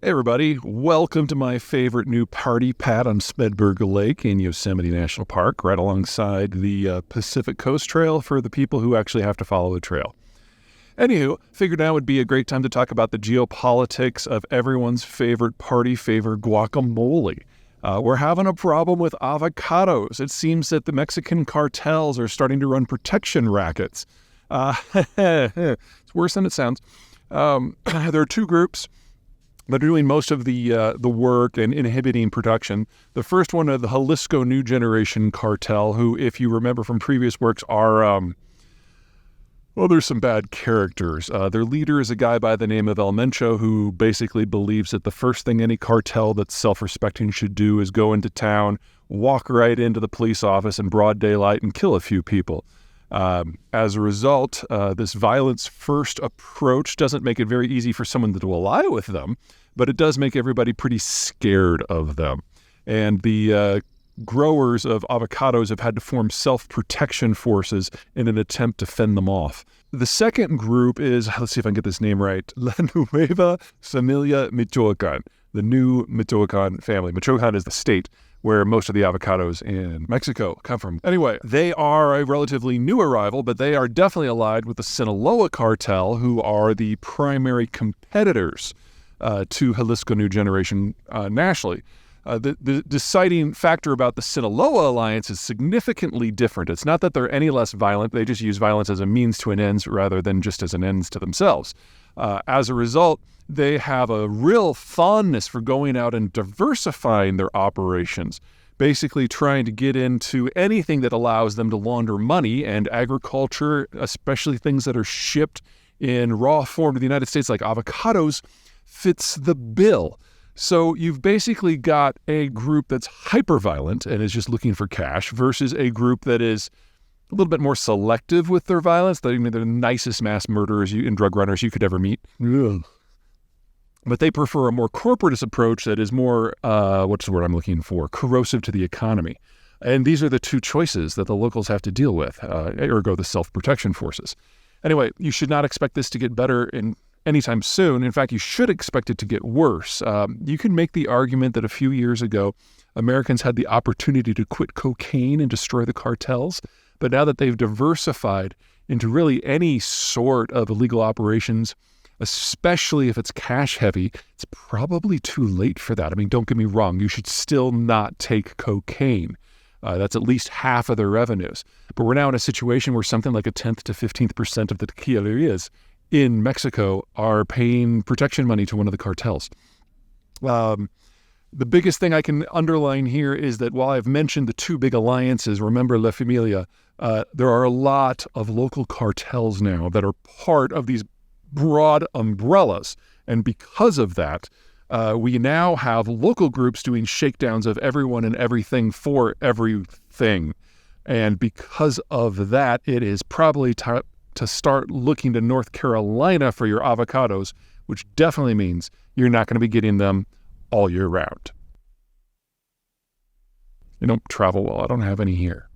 Hey everybody, welcome to my favorite new party pad on Smedberg Lake in Yosemite National Park, right alongside the Pacific Coast Trail for the people who actually have to follow the trail. Anywho, figured now would be a great time to talk about the geopolitics of everyone's favorite party favor, guacamole. We're having a problem with avocados. It seems that the Mexican cartels are starting to run protection rackets. It's worse than it sounds. There are two groups that are doing most of the work and inhibiting production. The first one, the Jalisco New Generation Cartel, who, if you remember from previous works, are, there's some bad characters. Their leader is a guy by the name of El Mencho, who basically believes that the first thing any cartel that's self-respecting should do is go into town, walk right into the police office in broad daylight, and kill a few people. As a result, this violence-first approach doesn't make it very easy for someone to ally with them, but it does make everybody pretty scared of them. And the growers of avocados have had to form self-protection forces in an attempt to fend them off. The second group is, let's see if I can get this name right, La Nueva Familia Michoacan, the new Michoacan family. Michoacan is the state where most of the avocados in Mexico come from. Anyway, they are a relatively new arrival, but they are definitely allied with the Sinaloa cartel, who are the primary competitors to Jalisco New Generation nationally. The deciding factor about the Sinaloa alliance is significantly different. It's not that they're any less violent. They just use violence as a means to an end rather than just as an ends to themselves. As a result, they have a real fondness for going out and diversifying their operations, basically trying to get into anything that allows them to launder money, and agriculture, especially things that are shipped in raw form to the United States like avocados, fits the bill. So you've basically got a group that's hyper-violent and is just looking for cash versus a group that is a little bit more selective with their violence. They're the nicest mass murderers and drug runners you could ever meet. Ugh. But they prefer a more corporatist approach that is more, what's the word I'm looking for, corrosive to the economy. And these are the two choices that the locals have to deal with, ergo the self-protection forces. Anyway, you should not expect this to get better anytime soon. In fact, you should expect it to get worse. You can make the argument that a few years ago, Americans had the opportunity to quit cocaine and destroy the cartels. But now that they've diversified into really any sort of illegal operations, especially if it's cash heavy, it's probably too late for that. I mean, don't get me wrong. You should still not take cocaine. That's at least half of their revenues. But we're now in a situation where something like a 10th to 15% of the tequilerias in Mexico are paying protection money to one of the cartels. The biggest thing I can underline here is that while I've mentioned the two big alliances, remember La Familia, there are a lot of local cartels now that are part of these broad umbrellas. And because of that, we now have local groups doing shakedowns of everyone and everything for everything. And because of that, it is probably to start looking to North Carolina for your avocados, which definitely means you're not going to be getting them all year round. They don't travel well. I don't have any here.